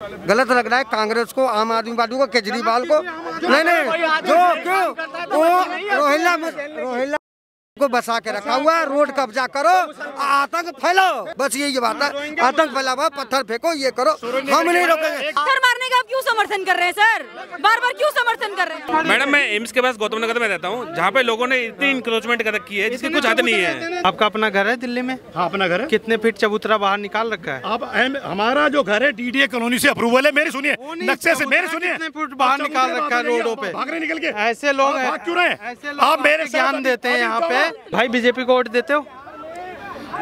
गलत लग रहा है कांग्रेस को, आम आदमी पार्टी को, केजरीवाल को। नहीं जो क्यों वो रोहिला को बसा के रखा हुआ, रोड कब्जा करो, आतंक फैलाओ, बस यही बात है। आतंक फैलाओ, पत्थर फेंको, ये करो, हम नहीं रोकेंगे। पत्थर मारने का आप क्यों समर्थन कर रहे हैं सर? बार बार क्यों समर्थन कर रहे हैं? मैडम, मैं एम्स के पास गौतम नगर में रहता हूँ, जहाँ पे लोगों ने इतनी इंक्रोचमेंट कर रखी है जिसकी कुछ हद नहीं है। आपका अपना घर है दिल्ली में? हाँ, अपना घर है। कितने फीट चबूतरा बाहर निकाल रखा है? अब हमारा जो घर है डीडीए कॉलोनी से अप्रूवल है। मेरी सुनिए, नक्शे से मेरी सुनिए, कितने फुट बाहर निकाल रखा है रोडों पे? भाग रहे निकल के। ऐसे लोग भाग क्यों रहे? आप मेरे ज्ञान देते हैं यहाँ पे। भाई बीजेपी को वोट देते हो?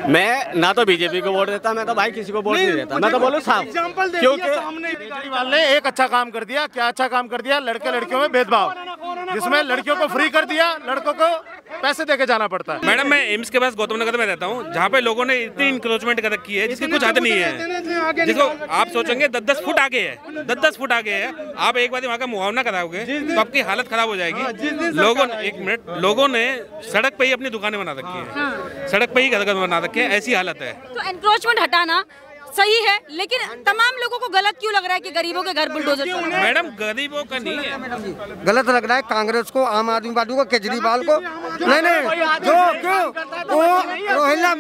मैं ना तो बीजेपी को वोट देता, मैं तो भाई किसी को वोट नहीं देता। मैं तो बोलूँ साहब, क्योंकि केजरीवाल ने एक अच्छा काम कर दिया। क्या अच्छा काम कर दिया? लड़के लड़कियों में भेदभाव, जिसमें लड़कियों को फ्री कर दिया, लड़कों को पैसे देके जाना पड़ता है। मैडम, मैं एम्स के पास गौतम नगर में रहता हूँ, जहाँ पे लोगों ने इतनी इंक्रोचमेंट कर रखी है जिसकी कुछ हद नहीं है। जिसको आप सोचेंगे 10-10 फुट आगे है, 10-10 फुट आगे है, आप एक बार वहाँ का मुआवना कराओगे तो आपकी हालत खराब हो जाएगी। लोगों ने सड़क पे ही अपनी दुकानें बना रखी है, सड़क पे ही घर बना रखे हैं, ऐसी हालत है। तो एनक्रोचमेंट हटाना सही है, लेकिन तमाम लोगों को गलत क्यों लग रहा है कि गरीबों के घर बुलडोजर? मैडम, गरीबों का नहीं है, गलत लग रहा है कांग्रेस को, आम आदमी पार्टी को, केजरीवाल को। नहीं जो क्यों वो रोहिला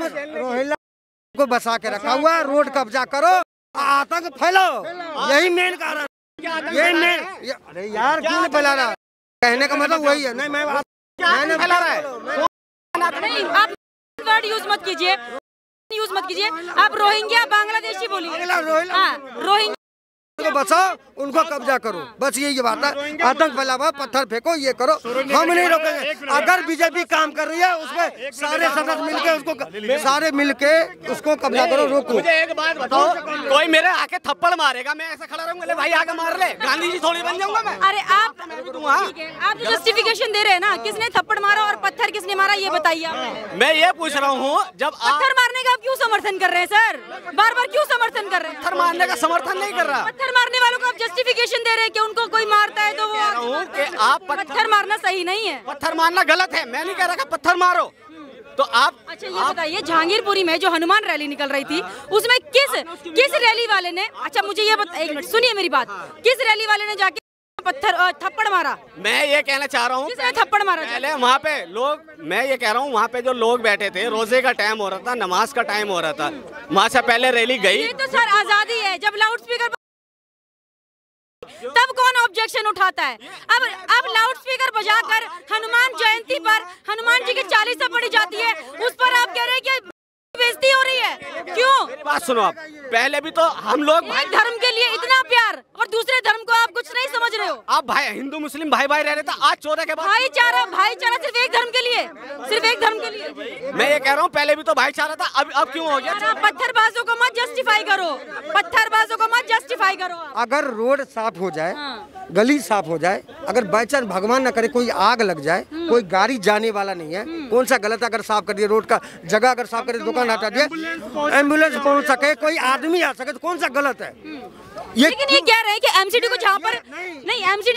को बसा के रखा हुआ, रोड कब्जा करो, आतंक फैलाओ, यही मेन कारण। ये मेन, अरे यार क्यों नहीं फैला रहा? कहने का मतलब वही है। नहीं मैं फैला रहा है। नहीं, आप वर्ड यूज मत कीजिए, आप रोहिंग्या बांग्लादेशी बोलिए। रोहिंग्या को बचाओ, उनको कब्जा करो, बस यही बात है। आतंक फैलाओ, पत्थर फेंको, ये करो, हम नहीं रोकेंगे। अगर बीजेपी काम कर रही है उसमें सारे सदस्य मिलके उसको कब्जा करो, रोको। मुझे एक बात बताओ, कोई मेरे आके थप्पड़ मारेगा, मैं ऐसा खड़ा रहूंगा, भाई आके मार ले, गांधी जी थोड़ी बन जाऊंगा मैं? अरे आप तो जस्टिफिकेशन दे रहे हैं ना, किसने थप्पड़ मारा और पत्थर किसने मारा, ये बताइए आप। मैं ये पूछ रहा हूँ, जब पत्थर मारने का आप क्यों समर्थन कर रहे हैं सर? बार बार क्यों समर्थन कर रहे हैं? पत्थर मारने का समर्थन नहीं कर रहा। पत्थर मारने वालों को आप जस्टिफिकेशन दे रहे हैं कि उनको कोई मारता है तो वो आप पत्थर मारना सही नहीं है। पत्थर मारना गलत है, मैं नहीं कह रहा पत्थर मारो। तो आप अच्छा ये बताइए, जहांगीरपुरी में जो हनुमान रैली निकल रही थी उसमें किस रैली वाले ने, अच्छा मुझे ये एक मिनट सुनिए मेरी बात, किस रैली वाले ने जाके पत्थर थप्पड़ मारा? मैं ये कहना चाह रहा हूँ, किसने थप्पड़ मारा? पहले वहाँ पे लोग, मैं ये कह रहा हूँ, वहाँ पे जो लोग बैठे थे, रोजे का टाइम हो रहा था, नमाज का टाइम हो रहा था, वहाँ से पहले रैली गई। ये तो सर आजादी है, जब लाउड स्पीकर तब कौन ऑब्जेक्शन उठाता है? अब लाउड स्पीकर बजाकर हनुमान जयंती पर हनुमान जी की चालीसा पढ़ी जाती है, उस पर आप कह रहे हैं कि बेइज्जती हो रही है, क्यों? मेरी बात सुनो, आप पहले भी तो हम लोग एक धर्म के लिए इतना प्यार और दूसरे धर्म को आप कुछ नहीं समझ रहे हो। आप भाई हिंदू मुस्लिम भाई रह रहे थे, आज 14 के बाद भाईचारा सिर्फ एक धर्म के लिए, सिर्फ एक धर्म के लिए। मैं ये कह रहा हूँ, पहले भी तो भाईचारा था, अब क्यों हो गया? पत्थरबाजों को मत जस्टिफाई करो, पत्थरबाजों को मत जस्टिफाई करो। अगर रोड साफ हो जाए, गली साफ हो जाए, अगर बाई चांस भगवान न करे कोई आग लग जाए, कोई गाड़ी जाने वाला नहीं है, कौन सा गलत? अगर साफ कर दिया रोड का जगह, अगर साफ कर दिया, दुकान हटा दिया, एम्बुलेंस पहुंच सके, कोई आदमी आ सके, तो कौन सा गलत है? लेकिन ये कह रहे हैं कि एमसीडी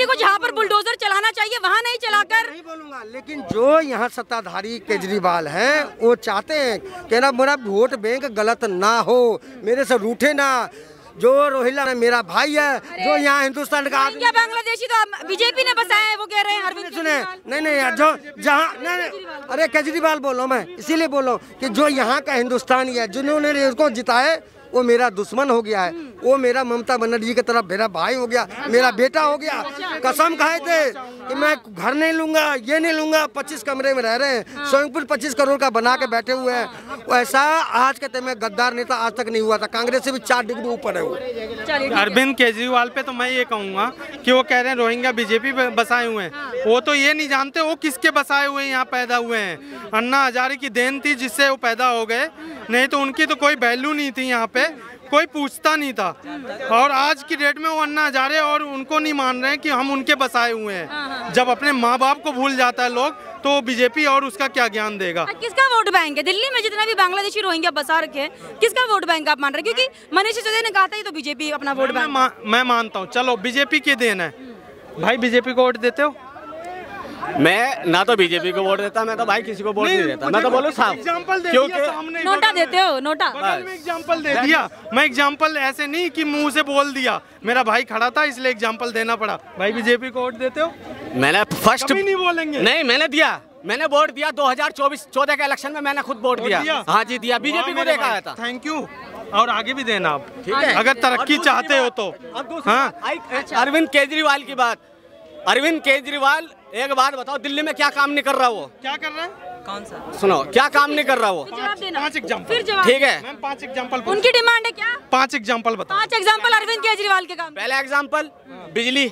को जहाँ पर बुलडोजर चलाना चाहिए वहाँ नहीं चलाकर। नहीं बोलूंगा, लेकिन जो यहाँ सत्ताधारी केजरीवाल हैं वो चाहते हैं कि ना मेरा वोट बैंक गलत ना हो, मेरे से रूठे ना। जो रोहिला मेरा भाई है, जो यहाँ हिंदुस्तान का क्या बांग्लादेशी तो बीजेपी ने बसाया है, वो कह रहे हैं अरविंद। सुने नहीं यार, जो जहाँ नहीं, अरे केजरीवाल बोल रहा हूँ मैं, इसीलिए बोल रहा हूँ कि जो यहाँ का हिंदुस्तानी है, जिन्होंने उसको जिताए, वो मेरा दुश्मन हो गया है, वो मेरा ममता बनर्जी की तरफ मेरा भाई हो गया, मेरा बेटा हो गया। कसम खाए थे कि मैं घर नहीं लूंगा, ये नहीं लूंगा, 25 कमरे में रह रहे हैं, स्वयंपुर 25 करोड़ का बना के बैठे हुए हैं। वैसा आज के टाइम में गद्दार नेता आज तक नहीं हुआ था, कांग्रेस से भी 4 डिग्री ऊपर है वो। अरविंद केजरीवाल पे तो मैं ये कहूँगा कि वो कह रहे हैं रोहिंग्या बीजेपी बसाए हुए हैं, वो तो ये नहीं जानते वो किसके बसाए हुए यहाँ पैदा हुए हैं। अन्ना हजारे की देन थी जिससे वो पैदा हो गए, नहीं तो उनकी तो कोई वैल्यू नहीं थी, यहाँ पे कोई पूछता नहीं था। और आज की डेट में वो अन्ना हजारे और उनको नहीं मान रहे हैं कि हम उनके बसाए हुए हैं। जब अपने माँ बाप को भूल जाता है लोग, तो बीजेपी और उसका क्या ज्ञान देगा? किसका वोट बैंक है दिल्ली में? जितना भी बांग्लादेशी रोहिंग्या बसा रखे हैं, किसका वोट बैंक आप मान रहे हैं? क्योंकि मनीष सिसोदिया ने कहा था तो बीजेपी अपना वोट बैंक। मैं मानता हूँ, चलो बीजेपी की देन है। भाई बीजेपी को वोट देते हो? मैं ना तो बीजेपी को वोट देता, मैं तो भाई किसी को वोट नहीं देता। मैं तो बोलूँ साहब, एग्जाम्पल दे क्योंकि दिया सामने, नोटा देते हो, नोटा एग्जाम्पल दे दिया। मैं एग्जाम्पल ऐसे नहीं कि मुंह से बोल दिया, मेरा भाई खड़ा था इसलिए एग्जाम्पल देना पड़ा। भाई बीजेपी को वोट देते हो? मैंने फर्स्ट कभी नहीं बोलेंगे। नहीं, मैंने दिया, मैंने वोट दिया 2014 के इलेक्शन में मैंने खुद वोट दिया। हाँ जी दिया, बीजेपी को देखा आया था। थैंक यू, और आगे भी देना आप, ठीक है, अगर तरक्की चाहते हो तो। हाँ, अरविंद केजरीवाल की बात, अरविंद केजरीवाल एक बात बताओ, दिल्ली में क्या काम नहीं कर रहा वो? क्या कर रहा है? कौन सा? सुनो, क्या काम नहीं कर रहा वो? जवाब देना। 5 एग्जाम्पल, फिर जवाब। ठीक है, मैम 5 एग्जाम्पल। उनकी डिमांड है क्या? 5 एग्जाम्पल बताओ। 5 एग्जाम्पल अरविंद केजरीवाल के काम। पहला एग्जाम्पल, बिजली,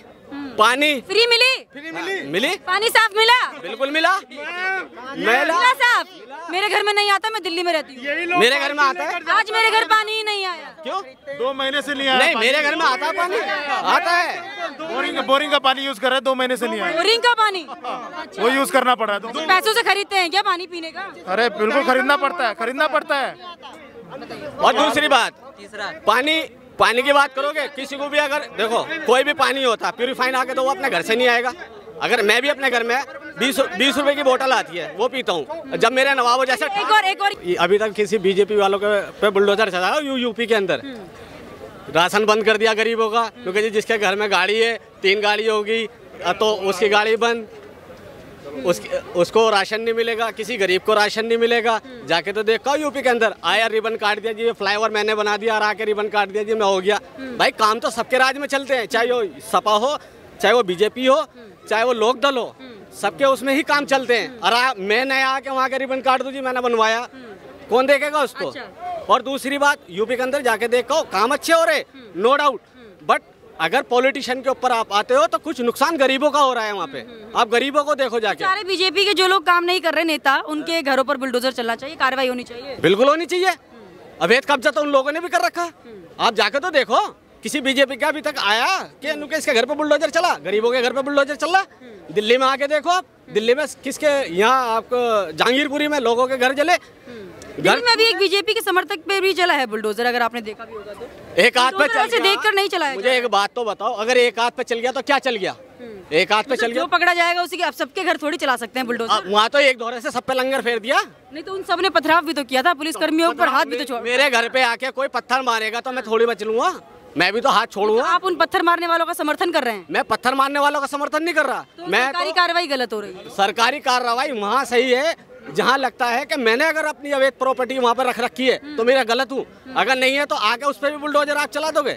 पानी फ्री मिली? मिली, पानी साफ मिला? बिल्कुल मिला, मिला साफ। मेरे घर में नहीं आता, मैं दिल्ली में रहती हूँ। मेरे घर में आता है। आज मेरे घर पानी ही नहीं आया। क्यों? 2 महीने से नहीं आया। नहीं, मेरे घर में आता है पानी, आता है। बोरिंग का पानी यूज कर रहे हैं, 2 महीने से नहीं आया। बोरिंग का पानी वो यूज करना पड़ रहा है। पैसों से खरीदते हैं क्या पानी पीने का? अरे बिल्कुल खरीदना पड़ता है, खरीदना पड़ता है। और दूसरी बात, पानी की बात करोगे, किसी को भी अगर देखो कोई भी पानी होता प्यूरिफाइन आके तो वो अपने घर से नहीं आएगा। अगर मैं भी अपने घर में 20 रुपए की बोतल आती है वो पीता हूँ। जब मेरे नवाबों जैसे एक और अभी तक किसी बीजेपी वालों के पे बुलडोजर चला यूपी के अंदर, राशन बंद कर दिया गरीबों का, क्योंकि जी जिसके घर में गाड़ी है, 3 गाड़ी होगी तो उसकी गाड़ी बंद, उसको राशन नहीं मिलेगा, किसी गरीब को राशन नहीं मिलेगा। जाके तो देखो यूपी के अंदर आया, रिबन काट दिया जी, फ्लाईओवर मैंने बना दिया, और आके रिबन काट दिया जी, मैं हो गया। भाई काम तो सबके राज में चलते हैं, चाहे वो सपा हो, चाहे वो बीजेपी हो, चाहे वो लोक दल हो, सबके उसमें ही काम चलते हैं। और मैं नया आके वहाँ के रिबन काट दूं जी, मैंने बनवाया, कौन देखेगा उसको? और दूसरी बात, यूपी के अंदर जाके देखो काम अच्छे हो रहे, नो डाउट, बट अगर पॉलिटिशियन के ऊपर आप आते हो तो कुछ नुकसान गरीबों का हो रहा है वहाँ पे। आप गरीबों को देखो जाके। सारे बीजेपी के जो लोग काम नहीं कर रहे नेता, उनके घरों पर बुलडोजर चलना चाहिए, कार्रवाई होनी चाहिए। बिल्कुल होनी चाहिए। अवैध कब्जा तो उन लोगों ने भी कर रखा। आप जाके तो देखो, किसी बीजेपी का अभी तक आया कि नुकेश के घर पे बुलडोजर चला, गरीबों के घर पे बुलडोजर चल रहा। दिल्ली में आके देखो आप, दिल्ली में किसके यहाँ आपको जहांगीरपुरी में लोगों के घर जले। दिल्ली में भी एक बीजेपी के समर्थक पे भी चला है बुलडोजर, अगर आपने देखा भी होगा तो। एक हाथ पे चल, देखकर नहीं चलाया। मुझे एक बात तो बताओ, अगर एक हाथ पे चल गया तो क्या चल गया? एक हाथ पे चल गया, जो पकड़ा जाएगा उसी के। अब सबके घर थोड़ी चला सकते हैं बुलडोजर। वहाँ तो एक दौरे से सब पे लंगर फेर दिया। नहीं तो उन सब ने पथराव भी तो किया था, पुलिस कर्मियों पर हाथ भी तो छोड़ा। मेरे घर पे आके कोई पत्थर मारेगा तो मैं थोड़ी बच लूंगा, मैं भी तो हाथ छोड़ूंगा। आप उन पत्थर मारने वालों का समर्थन कर रहे हैं? मैं पत्थर मारने वालों का समर्थन नहीं कर रहा। मैं सरकारी कार्रवाई गलत हो रही है। सरकारी कार्रवाई वहाँ सही है जहाँ लगता है कि मैंने अगर अपनी अवैध प्रॉपर्टी वहाँ पर रख रखी है तो मेरा गलत हूँ, अगर नहीं है तो आके उस पर भी बुलडोजर आप चला दोगे।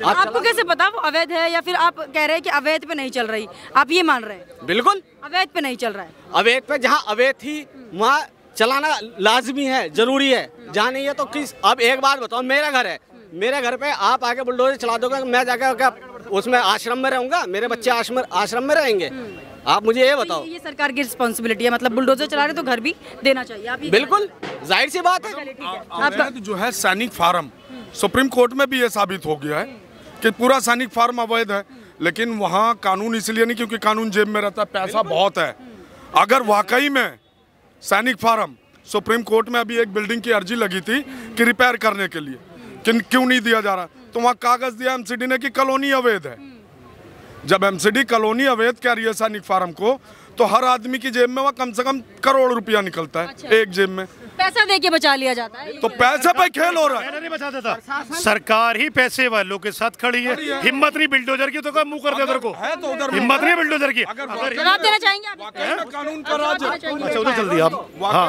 आपको कैसे पता वो अवैध है, या फिर आप कह रहे हैं कि अवैध पे नहीं चल रही, आप ये मान रहे हैं? बिल्कुल अवैध पे नहीं चल रहा है। अवैध पे जहाँ अवैध थी वहाँ चलाना लाजमी है, जरूरी है। जहाँ नहीं है तो किस। अब एक बात बताओ, मेरा घर है, मेरे घर पे आप आके बुलडोजर चला दोगे, मैं जाके उसमें आश्रम में रहूंगा, मेरे बच्चे आश्रम में रहेंगे? आप मुझे ये बताओ। ये सरकार की रिस्पॉन्सिबिलिटी है, मतलब बुलडोजर चला रहे तो घर भी देना चाहिए। आप बिल्कुल जाहिर सी बात है। अवैध जो है सैनिक फार्म, सुप्रीम कोर्ट में भी ये साबित हो गया है कि पूरा सैनिक फार्म अवैध है। लेकिन वहाँ कानून इसलिए नहीं क्योंकि कानून जेब में रहता है, पैसा बहुत है। अगर वाकई में सैनिक फार्म, सुप्रीम कोर्ट में अभी एक बिल्डिंग की अर्जी लगी थी कि रिपेयर करने के लिए, क्यों नहीं दिया जा रहा, तो वहाँ कागज दिया एमसीडी ने कि कॉलोनी अवैध है। जब एमसीडी कॉलोनी अवैध कह रही है सैनिक फार्म को, तो हर आदमी की जेब में वहाँ कम से कम करोड़ रुपया निकलता है। अच्छा। एक जेब में पैसा दे के बचा लिया जाता है, तो पैसे पे खेल हो रहा है। नहीं बचा देता, सरकार ही पैसे वालों के साथ खड़ी है। हिम्मत नहीं बिल्डोजर की तो क्या मुंह कर दे उधर को, हिम्मत नहीं बिल्डोजर की। जवाब देना चाहेंगे आप? कानून का राज है। अच्छा उधर चल दिया आप। हाँ,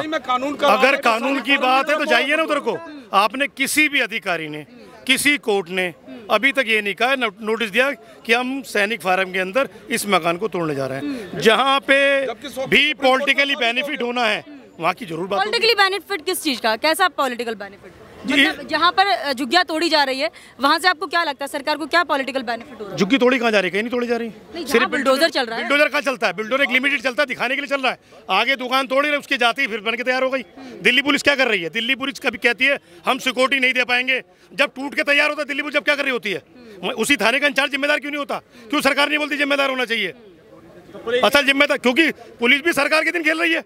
अगर कानून की बात है तो जाइए ना उधर को। आपने किसी भी अधिकारी ने, किसी कोर्ट ने अभी तक ये नहीं कहा, नोटिस दिया कि हम सैनिक फार्म के अंदर इस मकान को तोड़ने जा रहे हैं। जहाँ पे भी पॉलिटिकली बेनिफिट होना है वहाँ की जरूर बात। पॉलिटिकली बेनिफिट किस चीज का? कैसा पॉलिटिकल बेनिफिट? मतलब जहाँ पर झुग्गियाँ तोड़ी जा रही है वहाँ से आपको क्या लगता है सरकार को क्या पॉलिटिकल बेनिफिट हो रहा है? झुग्गी तोड़ी कहाँ जा रही है? कहीं नहीं तोड़ी जा रही, सिर्फ बुलडोजर चल रहा है। बुलडोजर कहाँ चलता है? बुलडोजर एक लिमिटेड चलता है, दिखाने के लिए चल रहा है। आगे दुकान तोड़ी रहे, उसकी जाती फिर बन के तैयार हो गई। दिल्ली पुलिस क्या कर रही है? दिल्ली पुलिस कभी कहती है हम सिक्योरिटी नहीं दे पाएंगे, जब टूट के तैयार होता है दिल्ली पुलिस जब क्या कर रही होती है? उसी थाने का इंचार्ज जिम्मेदार क्यों नहीं होता? क्यों सरकार नहीं बोलती जिम्मेदार होना चाहिए? असल जिम्मेदार, क्योंकि पुलिस भी सरकार के दिन खेल रही है,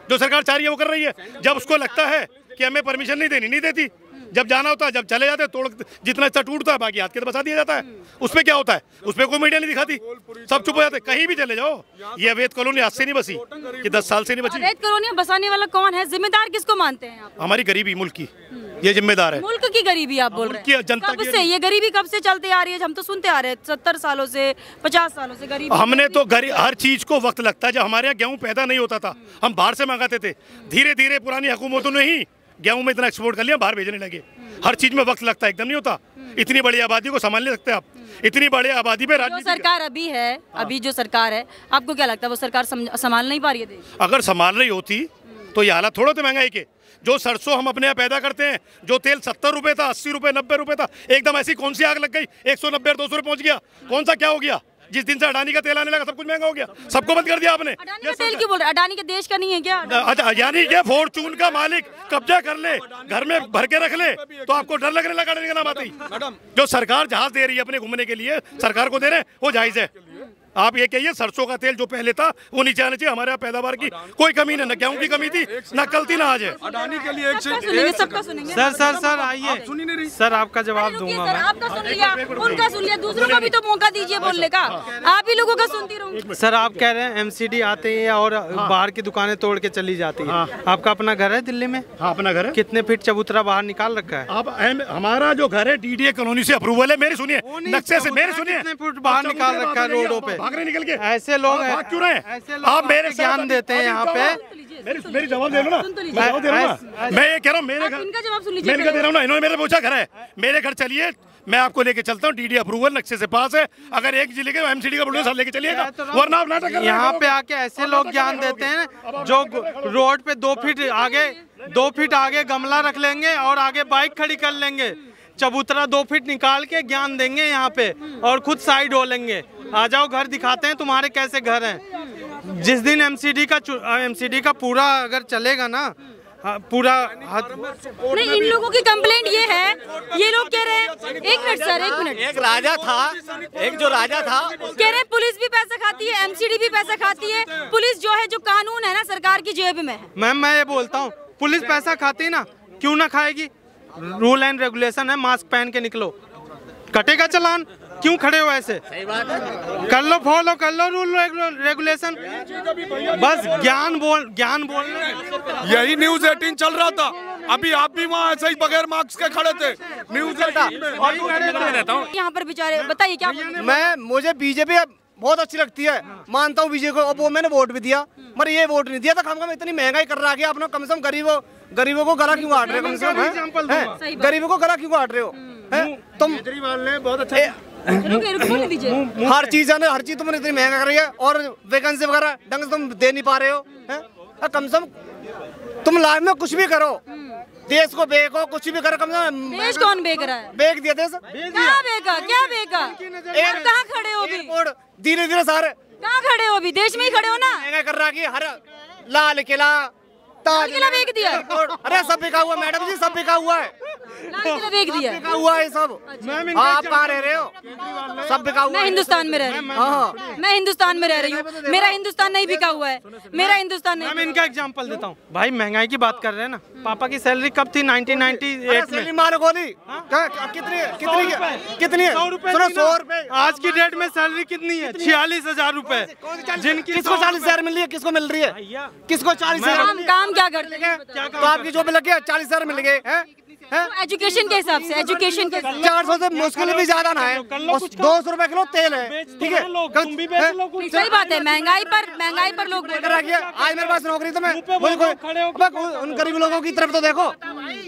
जो सरकार चाह रही है वो कर रही है। जब उसको लगता है कि हमें परमिशन नहीं देनी, नहीं देती। जब जाना होता है, जब चले जाते हैं तोड़, जितना हिस्सा टूटता है बाकी हाथ के तो बसा दिया जाता है। उसमें क्या होता है, उसमें कोई मीडिया नहीं दिखाती, सब चुप हो जाते। कहीं भी चले जाओ, ये अवैध कॉलोनी आज से नहीं बसी, ये 10 साल से नहीं बची। अवैध कॉलोनियां बसाने वाला कौन है, जिम्मेदार किसको मानते हैं आप? हमारी गरीबी मुल्क की, ये जिम्मेदार है। मुल्क की गरीबी आप बोल रहे हैं? जनता कब से ये गरीबी कब से चलती आ रही है? हम तो सुनते आ रहे हैं 70 सालों से, 50 सालों से गरीबी। हमने तो हर चीज को वक्त लगता है। जब हमारे यहाँ गेहूं पैदा नहीं होता था, हम बाहर से मंगाते थे। धीरे धीरे पुरानी हुकूमतों ने ही गेहूं में इतना एक्सपोर्ट कर लिया, बाहर भेजने लगे। हर चीज में वक्त लगता है, एकदम नहीं होता। इतनी बड़ी आबादी को संभाल नहीं सकते आप, इतनी बड़ी आबादी में। जो सरकार अभी है, अभी जो सरकार है, आपको क्या लगता है वो सरकार संभाल नहीं पा रही है देश? अगर संभाल रही होती तो ये हालत थोड़ा थे महंगाई के। जो सरसों हम अपने यहाँ पैदा करते हैं, जो तेल 70 रुपए था, 80 रुपए, 90 रुपए था, एकदम ऐसी कौन सी आग लग गई 190 और 200 रुपए पहुंच गया? कौन सा क्या हो गया? जिस दिन से अडानी का तेल आने लगा सब कुछ महंगा हो गया, सबको बंद कर दिया आपने। अडानी का तेल क्यों बोल रहे? अडानी के देश का नहीं है क्या? अच्छा, यानी क्या फॉर्चून का मालिक कब्जा कर ले, घर में भर के रख ले, तो आपको डर लगने लगा? अडानी का नाम आते ही। जो सरकार जहाज दे रही है अपने घूमने के लिए, सरकार को दे रहे हैं, वो जायज है। आप ये कहिए सरसों का तेल जो पहले था वो नीचे आना चाहिए। हमारे यहाँ पैदावार की कोई कमी नहीं, न गेहूं की कमी थी, न कल थी, न आज है। अडानी के लिए सबका सुनेंगे। सर आइए सर, आपका जवाब दूंगा मैं। आपका सुन लिया, उनका सुन लिया, दूसरों को भी तो मौका दीजिए बोलने का। आप ही लोगों का सुनती रहूंगी। सर आप कह रहे हैं एमसीडी आते हैं और बाहर की दुकानें तोड़ के चली जाती है। आपका अपना घर है दिल्ली में? हाँ, अपना घर है। कितने फीट चबूतरा बाहर निकाल रखा है? अब हमारा जो घर है डीडीए कॉलोनी से अप्रूवल है। मेरी सुनिए, नक्शे से मेरी सुनिए, कितने फुट बाहर निकाल रखा है रोडों पे? भाग रहे निकल के। ऐसे लोग भाग क्यों रहे? आप मेरे ज्ञान देते हैं यहाँ पे। मेरी जवाब दे लो ना, मैं ये कह रहा हूँ मेरे घर, इनका जवाब सुन लीजिए। मैं इनका दे रहा हूँ ना, इन्होंने मेरे पूछा घर है, मेरे घर चलिए, मैं आपको लेके चलता हूँ। डीडी अप्रूवल नक्शे से पास है। अगर एक जिले के एमसीडी का बुलडोजर लेके चलिएगा, वरना आप नाटक कर रहे हैं। यहाँ पे आके ऐसे लोग ज्ञान देते हैं जो रोड पे 2 फीट आगे गमला रख लेंगे और आगे बाइक खड़ी कर लेंगे, चबूतरा 2 फीट निकाल के ज्ञान देंगे यहाँ पे और खुद साइड हो लेंगे। आ जाओ घर दिखाते हैं तुम्हारे कैसे घर हैं। जिस दिन एमसीडी का पूरा अगर चलेगा ना, पूरा नहीं, इन लोगों की कंप्लेंट ये है, ये लोग कह रहे हैं, एक मिनट सर, एक मिनट। एक राजा था, एक जो राजा था, कह रहे हैं पुलिस भी पैसा खाती है, एमसीडी भी पैसा खाती है। पुलिस जो है, जो कानून है ना, सरकार की जेब में है। मैम मैं ये बोलता हूँ, पुलिस पैसा खाती ना, क्यों ना खाएगी? रूल एंड रेगुलेशन है, मास्क पहन के निकलो, कटेगा चालान। क्यों खड़े हो ऐसे? सही बात है, कर लो, फॉलो कर लो रूल रेगुलेशन। बस ज्ञान बोलना। यही न्यूज 18 चल रहा था, अभी आप भी वहाँ ऐसे ही बगैर मास्क के खड़े थे न्यूज 18। यहाँ पर बेचारे, बताइए क्या? मुझे बीजेपी बहुत अच्छी लगती है, मानता हूँ बीजेपी को। अब वो मैंने वोट भी दिया, मगर ये वोट नहीं दिया था। कम इतनी महंगाई कर रहा है, अपना कम से कम गरीबों को गला क्यों काट रहे हो? कम से कम गरीबों को गला क्यों काट रहे हो? तुम केजरीवाल ने बहुत अच्छा हर चीज है ना, हर चीज तुमने इतनी महंगा कर रही है और वैकेंसी वगैरह ढंग से तुम दे नहीं पा रहे हो। कम से कम तुम लाइफ में कुछ भी करो, देश को बेको, कुछ भी करो। कम से कम देश कौन बेच रहा है? बेच दिया देश। कहाँ बेचा? क्या बेचा? कहाँ खड़े हो अभी? धीरे धीरे सारे कहाँ खड़े हो अभी? देश में ही खड़े हो ना। महंगा कर रहा है, हर लाल किला, लाल किला बेच दिया। अरे सब बिका हुआ मैडम जी, सब बिका हुआ है, लाल किला बेच दिया, बिका हुआ है सब। आप कहाँ रह रहे हो? सब बिका हुआ। मैं हिंदुस्तान में रह रही हूँ, मैं हिंदुस्तान में रह रही हूँ। मेरा हिंदुस्तान नहीं बिका हुआ है, मेरा हिंदुस्तान नहीं। मैं इनका एग्जांपल देता हूँ भाई, महंगाई की बात कर रहे हैं ना। पापा की सैलरी कब थी? 1998 में। मारो गोली कितनी? 100 रुपए। 100 रुपए। आज की डेट में सैलरी कितनी है? 46,000 रुपए। किसको 40,000 मिल रही है? किसको मिल रही है? किसको 40,000? काम क्या करते हैं? तो आपकी जो भी लगे 40,000 मिल गए हैं। एजुकेशन के हिसाब से, एजुकेशन के 400 से मुश्किल भी ज्यादा ना है, 200 रुपए किलो तेल है, ठीक है? सही बात है, महंगाई पर लोग आज मेरे पास नौकरी तो मैं उन गरीब लोगों की तरफ तो देखो,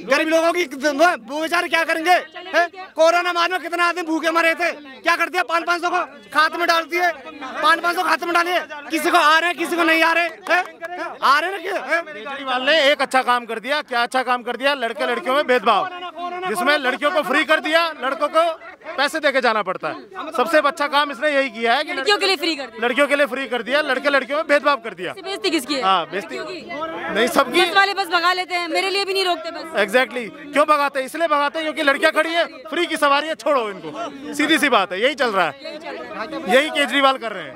गरीब लोगों की वो बेचारे क्या करेंगे? कोरोना मार में कितना आदमी भूखे मरे थे, क्या कर दिया? 500 को खाते में डाल दिए, 500 खाते में डालिए। किसी को आ रहे हैं, किसी को नहीं आ रहे आ रहे ना। केजरीवाल ने एक अच्छा काम कर दिया। क्या अच्छा काम कर दिया? लड़के लड़कियों में भेदभाव, जिसमें लड़कियों को फ्री कर दिया, लड़कों को पैसे देके जाना पड़ता है। सबसे अच्छा काम इसने यही किया है कि लड़कियों के लिए फ्री कर दिया, लड़कियों के लिए फ्री कर दिया, लड़के लड़कियों में भेदभाव कर दिया। बेइज्जती किसकी है? हाँ, बेइज्जती नहीं, सबकी। बस वाले बस भगा लेते हैं, मेरे लिए भी नहीं रोकते बस। एग्जैक्टली। क्यों भगाते हैं? इसलिए भगाते हैं क्योंकि लड़कियां खड़ी है, फ्री की सवारी है, छोड़ो इनको। सीधी सी बात है, यही चल रहा है, यही केजरीवाल कर रहे हैं।